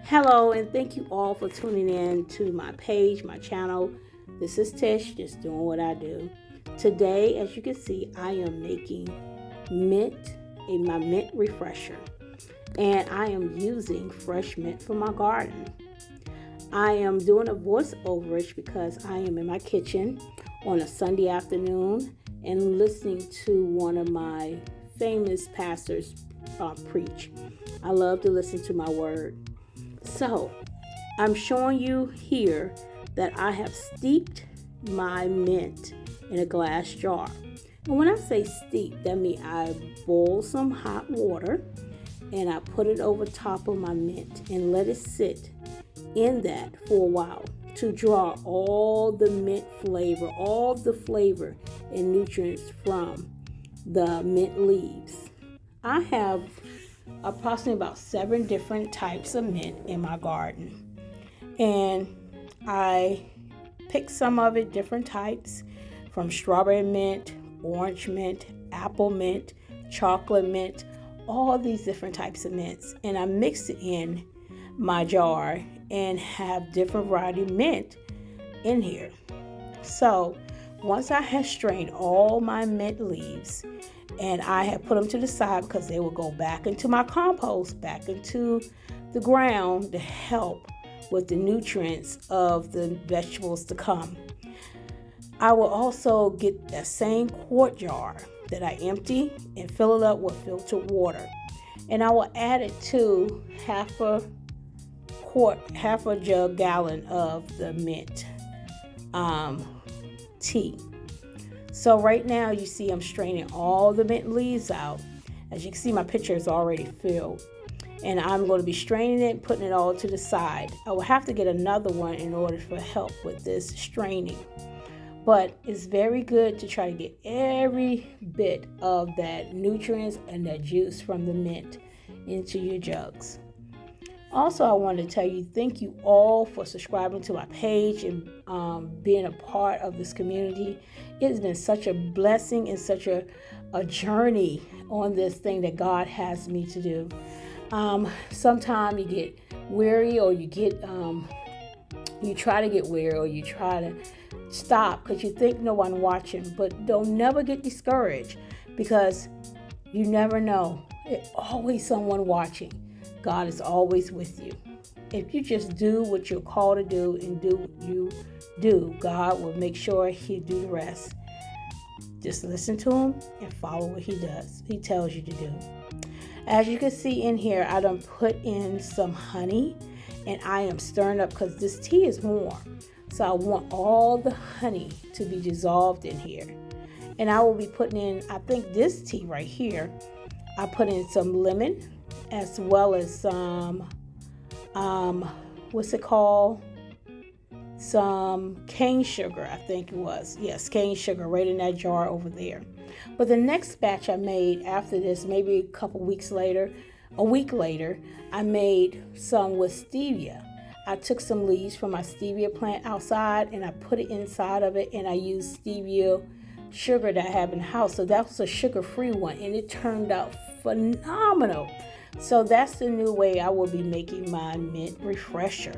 Hello, and thank you all for tuning in to my page, my channel. This is Tish, just doing what I do. Today, as you can see, I am making my mint refresher, and I am using fresh mint from my garden. I am doing a voice overage because I am in my kitchen on a Sunday afternoon and listening to one of my famous pastors preach. I love to listen to my word. So, I'm showing you here that I have steeped my mint in a glass jar. And when I say steep, that means I boil some hot water and I put it over top of my mint and let it sit in that for a while to draw all the mint flavor, all the flavor and nutrients from the mint leaves. I have approximately about 7 different types of mint in my garden, and I picked some of it different types, from strawberry mint, orange mint, apple mint, chocolate mint, all these different types of mints, and I mixed it in my jar and have different variety of mint in here. So once I had strained all my mint leaves and I had put them to the side because they will go back into my compost, back into the ground to help with the nutrients of the vegetables to come. I will also get that same quart jar that I empty and fill it up with filtered water. And I will add it to half a gallon of the mint tea. So right now you see I'm straining all the mint leaves out. As you can see, my pitcher is already filled. And I'm going to be straining it and putting it all to the side. I will have to get another one in order for help with this straining. But it's very good to try to get every bit of that nutrients and that juice from the mint into your jugs. Also, I want to tell you thank you all for subscribing to my page and being a part of this community. It has been such a blessing and such a journey on this thing that God has me to do. Sometimes you get weary, or you try to get weary, or you try to stop because you think no one watching. But don't never get discouraged, because you never know. There's always someone watching. God is always with you. If you just do what you're called to do and do what you do, God will make sure He'll do the rest. Just listen to Him and follow what He does. He tells you to do. As you can see in here, I done put in some honey, and I am stirring up because this tea is warm. So I want all the honey to be dissolved in here. And I will be putting in, I think this tea right here, I put in some lemon, as well as some, some cane sugar, I think it was. Yes, cane sugar right in that jar over there. But the next batch I made after this, maybe a week later, I made some with stevia. I took some leaves from my stevia plant outside and I put it inside of it, and I used stevia sugar that I have in the house. So that was a sugar-free one, and it turned out phenomenal. So that's the new way I will be making my mint refresher.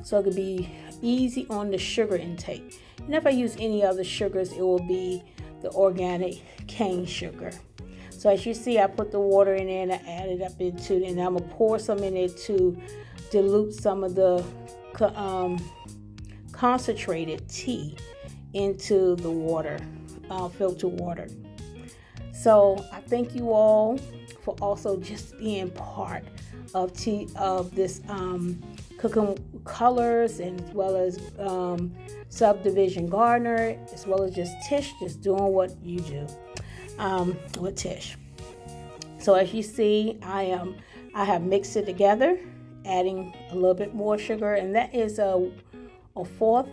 So it could be easy on the sugar intake. And if I use any other sugars, it will be the organic cane sugar. So as you see, I put the water in there and I add it up into it, and I'm going to pour some in there to dilute some of the concentrated tea into the water, filtered water. So I thank you all for also just being part of this cooking colors, and as well as Subdivision Gardener, as well as just Tish, just doing what you do with Tish. So as you see, I have mixed it together, adding a little bit more sugar, and that is a fourth,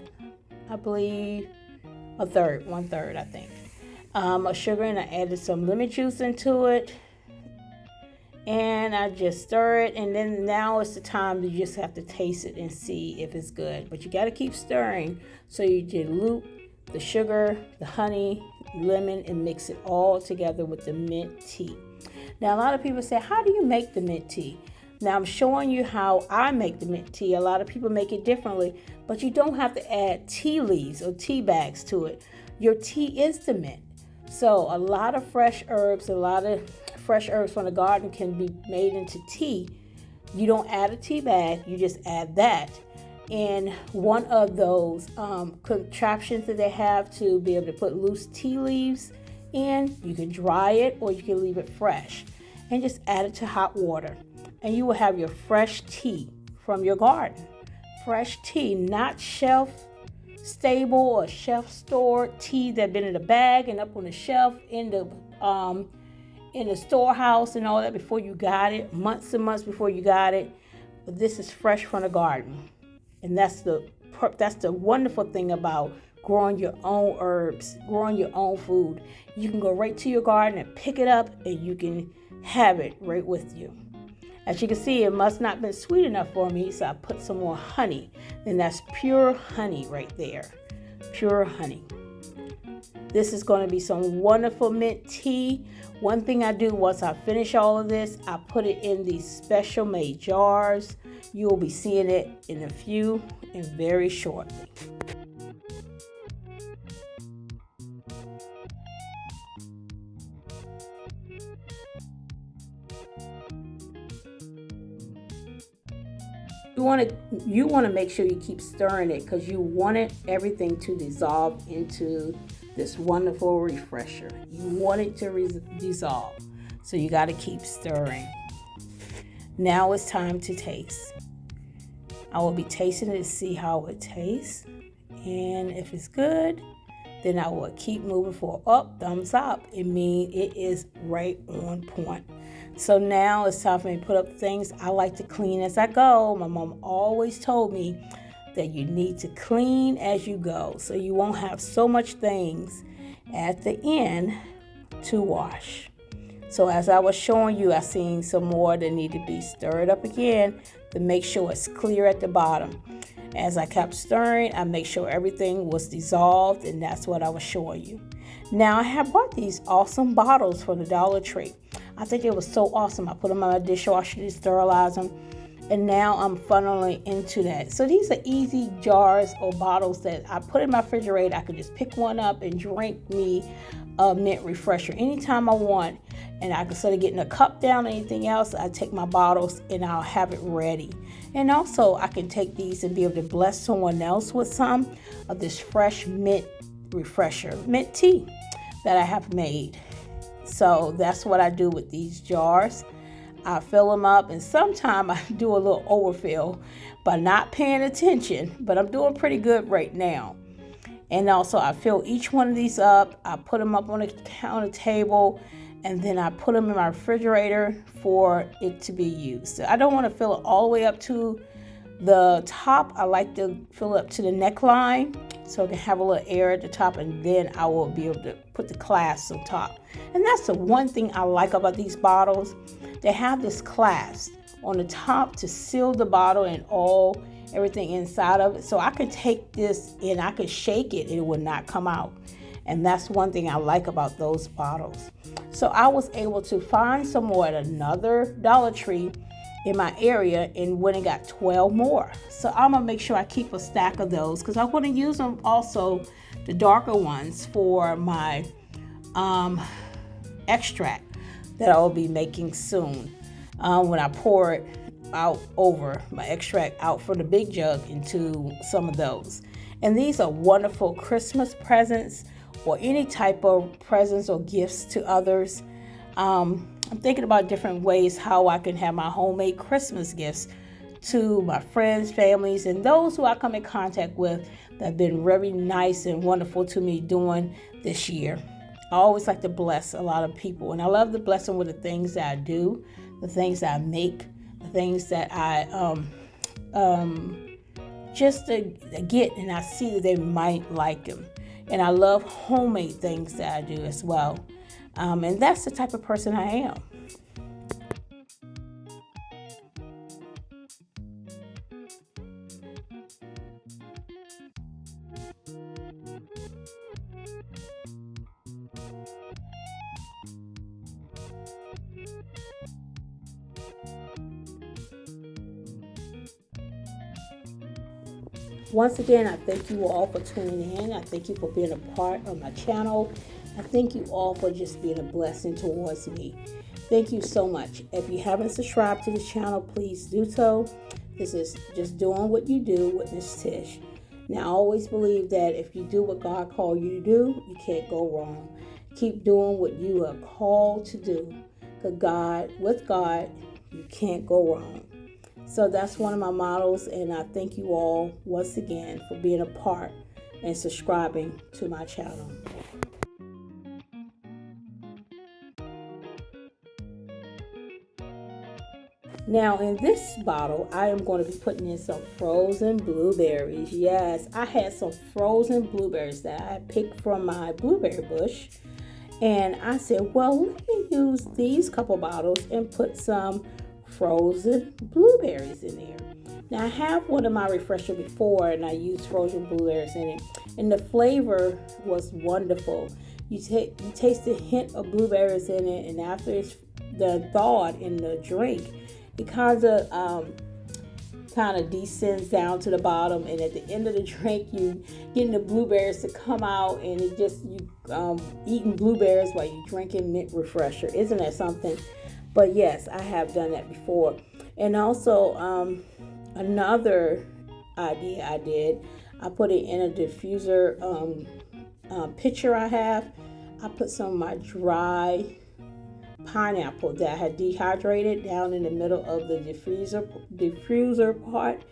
I believe, one third, I think, of sugar, and I added some lemon juice into it. And I just stir it, and then now it's the time you just have to taste it and see if it's good. But you got to keep stirring so you dilute the sugar, the honey, lemon, and mix it all together with the mint tea. Now, a lot of people say, how do you make the mint tea? Now I'm showing you how I make the mint tea. A lot of people make it differently, but you don't have to add tea leaves or tea bags to it. Your tea is the mint. So a lot of fresh herbs from the garden can be made into tea. You don't add a tea bag, you just add that. And one of those contraptions that they have to be able to put loose tea leaves in, you can dry it or you can leave it fresh and just add it to hot water. And you will have your fresh tea from your garden. Fresh tea, not shelf stable or shelf stored tea that been in a bag and up on the shelf in the storehouse and all that before you got it, months and months before you got it. But this is fresh from the garden. And that's the wonderful thing about growing your own herbs, growing your own food. You can go right to your garden and pick it up and you can have it right with you. As you can see, it must not have been sweet enough for me, so I put some more honey. And that's pure honey right there. Pure honey. This is going to be some wonderful mint tea. One thing I do once I finish all of this, I put it in these special made jars. You will be seeing it in a few and very shortly. You want to make sure you keep stirring it because you want everything to dissolve into this wonderful refresher. You want it to dissolve, so you got to keep stirring. Now it's time to taste. I will be tasting it to see how it tastes, and if it's good, then I will keep moving forward. Thumbs up. It means it is right on point. So now it's time for me to put up things. I like to clean as I go. My mom always told me that you need to clean as you go so you won't have so much things at the end to wash. So as I was showing you, I seen some more that need to be stirred up again to make sure it's clear at the bottom. As I kept stirring, I make sure everything was dissolved, and that's what I was showing you. Now I have bought these awesome bottles from the Dollar Tree. I think it was so awesome. I put them in my dishwasher to sterilize them, and now I'm funneling into that. So these are easy jars or bottles that I put in my refrigerator. I could just pick one up and drink me a mint refresher anytime I want. And I can instead of getting a cup down or anything else, I take my bottles and I'll have it ready. And also I can take these and be able to bless someone else with some of this fresh mint refresher, mint tea that I have made. So that's what I do with these jars. I fill them up, and sometimes I do a little overfill by not paying attention, but I'm doing pretty good right now. And also I fill each one of these up. I put them up on the counter table, and then I put them in my refrigerator for it to be used. So I don't want to fill it all the way up to the top. I like to fill it up to the neckline so it can have a little air at the top, and then I will be able to put the clasp on top. And that's the one thing I like about these bottles. They have this clasp on the top to seal the bottle and everything inside of it. So I could take this and I could shake it and it would not come out. And that's one thing I like about those bottles. So I was able to find some more at another Dollar Tree in my area and went and got 12 more. So I'm gonna make sure I keep a stack of those because I want to use them also, the darker ones, for my extract that I will be making soon. When I pour it out over my extract out from the big jug into some of those. And these are wonderful Christmas presents or any type of presents or gifts to others. I'm thinking about different ways how I can have my homemade Christmas gifts to my friends, families, and those who I come in contact with that have been very nice and wonderful to me during this year. I always like to bless a lot of people, and I love to bless them with the things that I do, the things that I make, the things that I just to get, and I see that they might like them. And I love homemade things that I do as well. And that's the type of person I am. Once again, I thank you all for tuning in. I thank you for being a part of my channel. I thank you all for just being a blessing towards me. Thank you so much. If you haven't subscribed to the channel, please do so. This is just doing what you do with Miss Tish. Now, I always believe that if you do what God called you to do, you can't go wrong. Keep doing what you are called to do. Because with God, you can't go wrong. So that's one of my models, and I thank you all once again for being a part and subscribing to my channel. Now in this bottle, I am going to be putting in some frozen blueberries. Yes, I had some frozen blueberries that I picked from my blueberry bush. And I said, well, let me use these couple bottles and put some frozen blueberries in there. Now I have one of my refresher before and I used frozen blueberries in it. And the flavor was wonderful. You taste a hint of blueberries in it, and after it's the thawed in the drink, it kind of descends down to the bottom, and at the end of the drink you getting the blueberries to come out, and it just you eating blueberries while you drinking mint refresher. Isn't that something? But yes, I have done that before. And also another idea I put it in a diffuser pitcher I put some of my dry pineapple that I had dehydrated down in the middle of the diffuser part,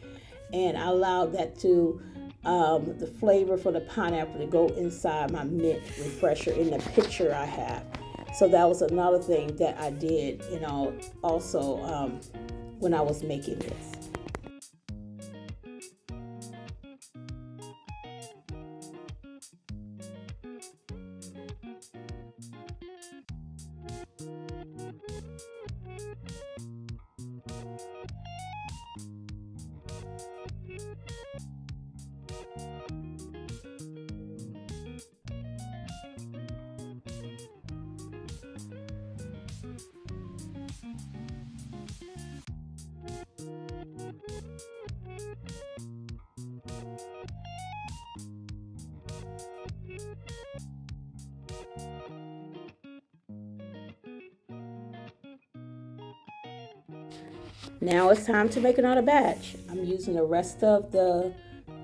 and I allowed that to the flavor for the pineapple to go inside my mint refresher in the pitcher I have. So that was another thing that I did, also when I was making this. Now it's time to make another batch. I'm using the rest of the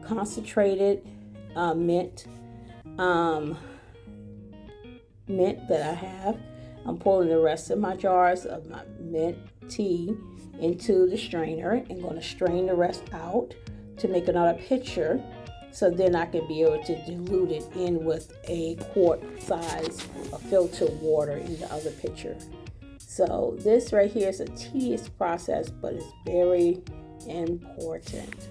concentrated mint that I have. I'm pulling the rest of my jars of my mint tea into the strainer and going to strain the rest out to make another pitcher, so then I can be able to dilute it in with a quart size of filtered water in the other pitcher. So this right here is a tedious process, but it's very important.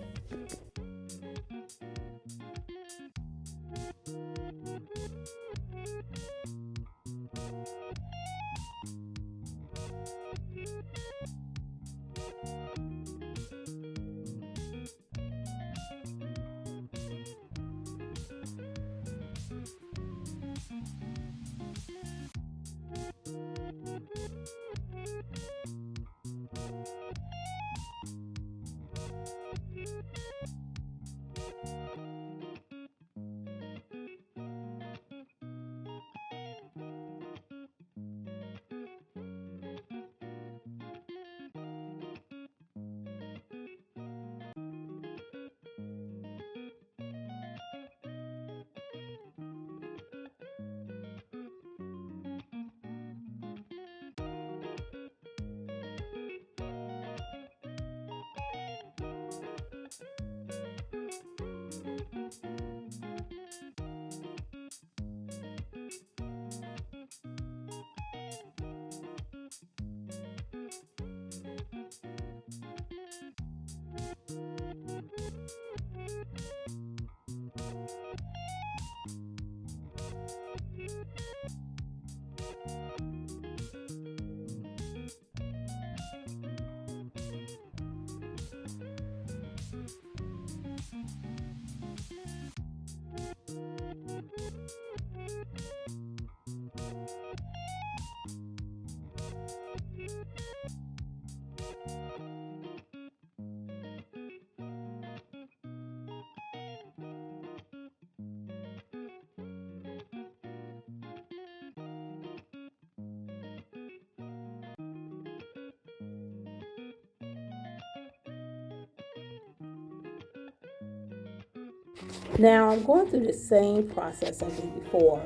Now I'm going through the same process I did before,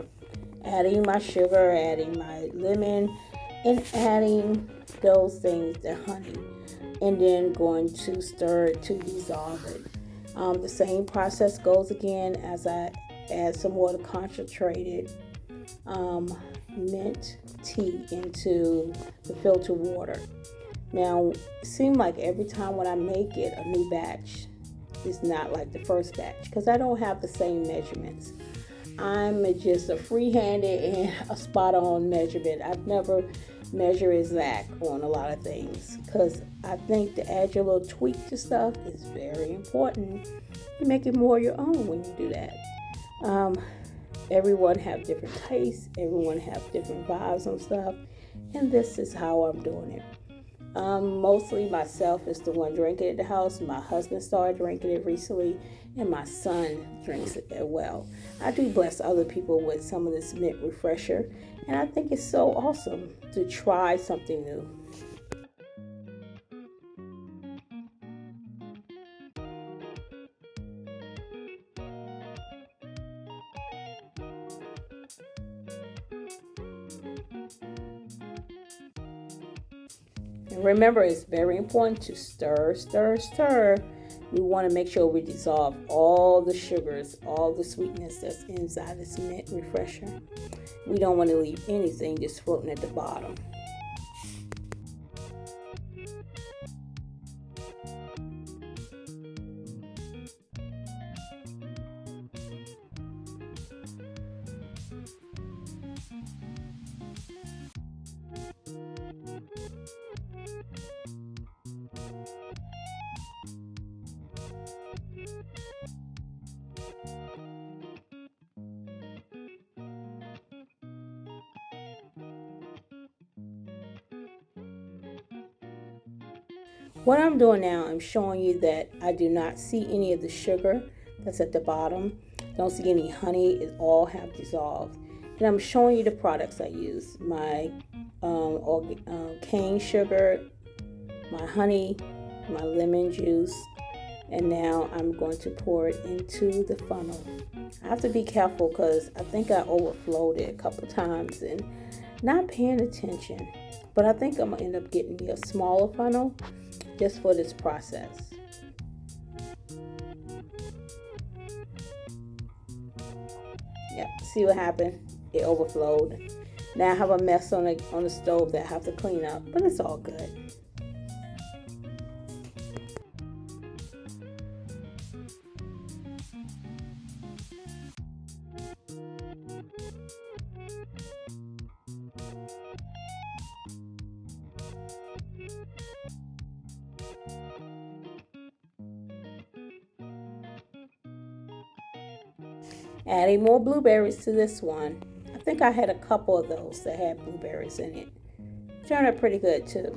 adding my sugar, adding my lemon, and adding those things, the honey, and then going to stir it to dissolve it. The same process goes again as I add some more concentrated um, mint tea into the filtered water. Now, it seems like every time when I make it, a new batch is not like the first batch because I don't have the same measurements. I'm just a free-handed and a spot-on measurement. I've never measured exact on a lot of things because I think to add your little tweak to stuff is very important. You make it more your own when you do that. Um, Everyone have different tastes. Everyone have different vibes on stuff, and this is how I'm doing it. Mostly myself is the one drinking it at the house. My husband started drinking it recently, and my son drinks it as well. I do bless other people with some of this mint refresher, and I think it's so awesome to try something new. And remember, it's very important to stir, stir, stir. We want to make sure we dissolve all the sugars, all the sweetness that's inside this mint refresher. We don't want to leave anything just floating at the bottom. What I'm doing now, I'm showing you that I do not see any of the sugar that's at the bottom. Don't see any honey. It all have dissolved. And I'm showing you the products I use. My cane sugar, my honey, my lemon juice, and now I'm going to pour it into the funnel. I have to be careful because I think I overflowed it a couple of times and not paying attention. But I think I'm going to end up getting me a smaller funnel just for this process. Yep, see what happened? It overflowed. Now I have a mess on the stove that I have to clean up, but it's all good. Adding more blueberries to this one. I think I had a couple of those that had blueberries in it. Turned out pretty good too.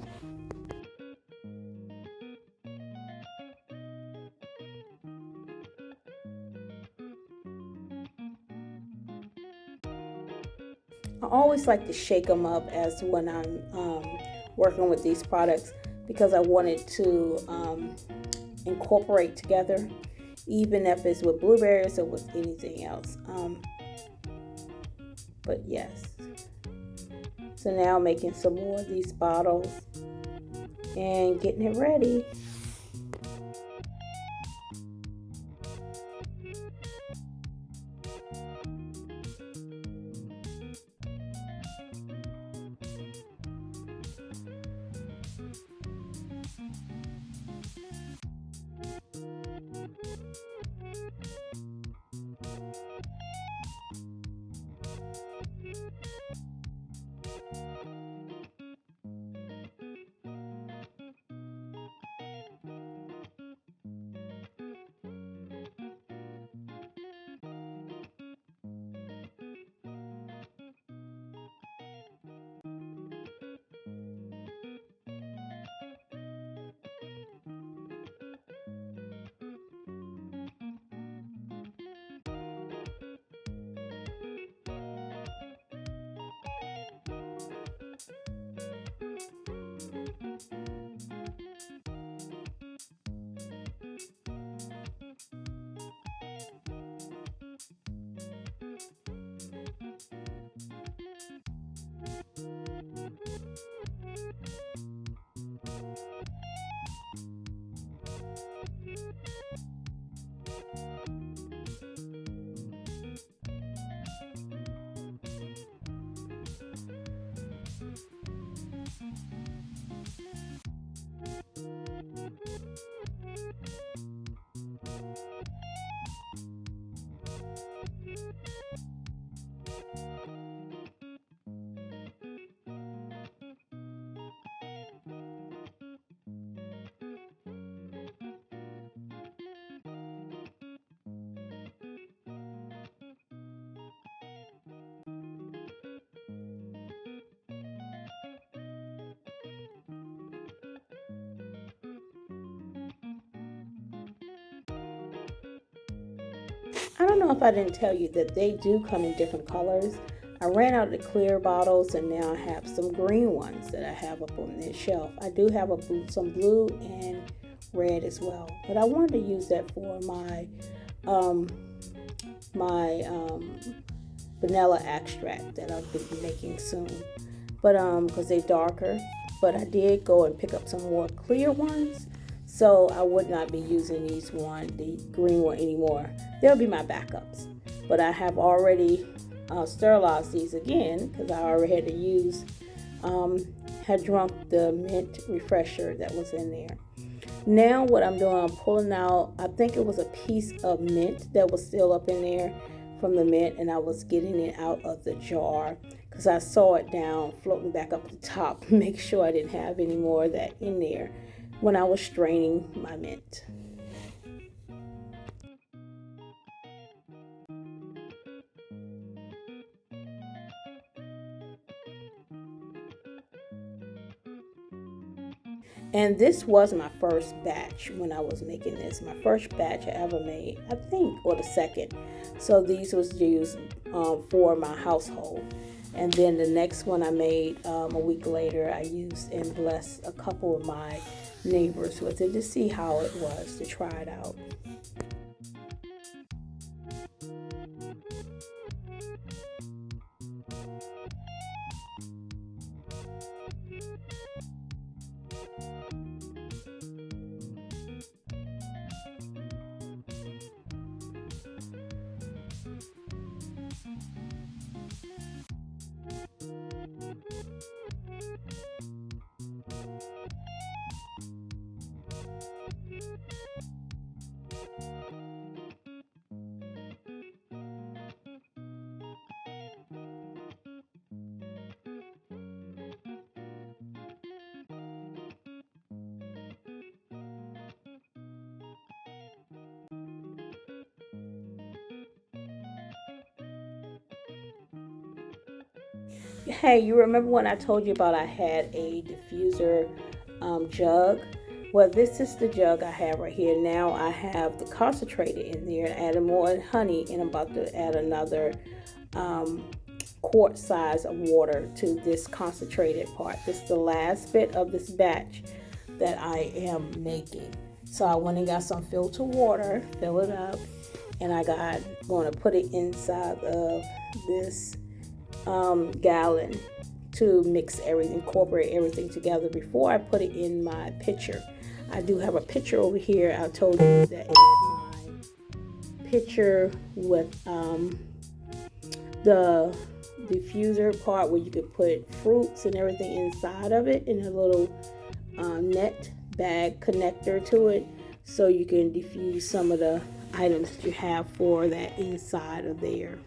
I always like to shake them up as when I'm working with these products because I want it to incorporate together, even if it's with blueberries or with anything else. But yes. So now making some more of these bottles and getting it ready. I don't know if I didn't tell you that they do come in different colors. I ran out of the clear bottles and now I have some green ones that I have up on this shelf. I do have some blue and red as well, but I wanted to use that for um, my vanilla extract that I'll be making soon. But because they're darker, but I did go and pick up some more clear ones, so I would not be using the green one anymore. They'll be my backups, but I have already sterilized these again because I already had to use had drunk the mint refresher that was in there. Now what I'm doing, I'm pulling out, I think it was a piece of mint that was still up in there from the mint, and I was getting it out of the jar because I saw it down floating back up the top. Make sure I didn't have any more of that in there when I was straining my mint. And this was my first batch when I was making this. My first batch I ever made, I think, or the second. So these was used for my household. And then the next one I made a week later, I used and blessed a couple of my neighbors with it to see how it was, to try it out. Hey, you remember when I told you about I had a diffuser jug? Well, this is the jug I have right here. Now I have the concentrated in there, added more honey, and I'm about to add another quart size of water to this concentrated part. This is the last bit of this batch that I am making. So I went and got some filtered water, fill it up, and going to put it inside of this gallon to mix everything, incorporate everything together before I put it in my pitcher. I do have a pitcher over here. I told you that it's my pitcher with the diffuser part where you could put fruits and everything inside of it in a little net bag connector to it, so you can diffuse some of the items that you have for that inside of there.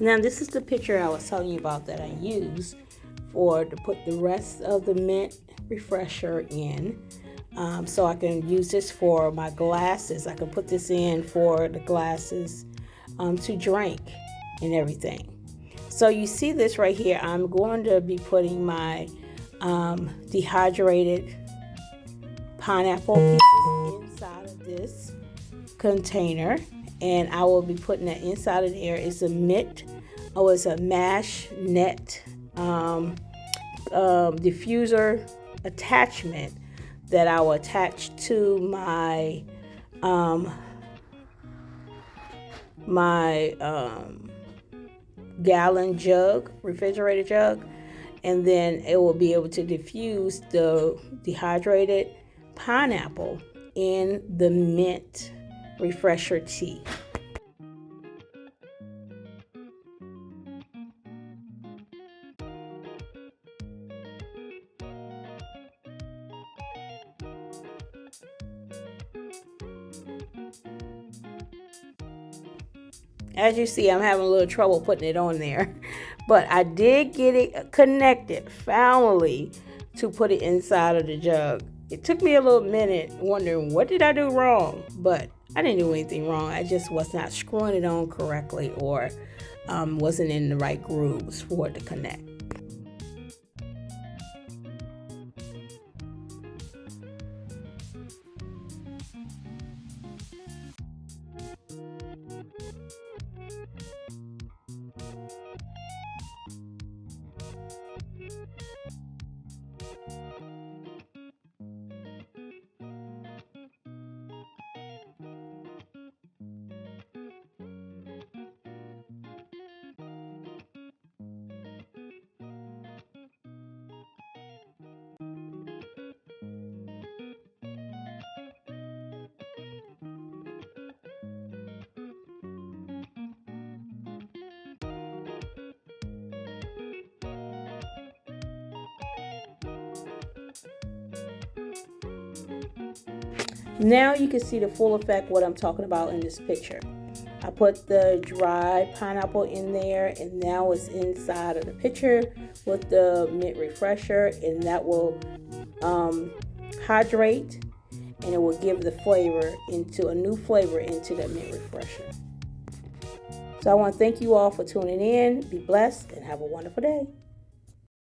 Now this is the pitcher I was telling you about that I use to put the rest of the mint refresher in. So I can use this for my glasses. I can put this in for the glasses to drink and everything. So you see this right here. I'm going to be putting my dehydrated pineapple pieces inside of this container, and I will be putting that inside of there. It's a it's a Mash Net diffuser attachment that I will attach to my gallon jug, refrigerator jug, and then it will be able to diffuse the dehydrated pineapple in the mint refresher tea. As you see, I'm having a little trouble putting it on there, but I did get it connected finally to put it inside of the jug. It took me a little minute wondering what did I do wrong, but I didn't do anything wrong. I just was not screwing it on correctly, or wasn't in the right grooves for it to connect. Now you can see the full effect what I'm talking about in this picture. I put the dried pineapple in there, and now it's inside of the pitcher with the mint refresher, and that will hydrate, and it will give the flavor into a new flavor into that mint refresher. So I want to thank you all for tuning in. Be blessed and have a wonderful day.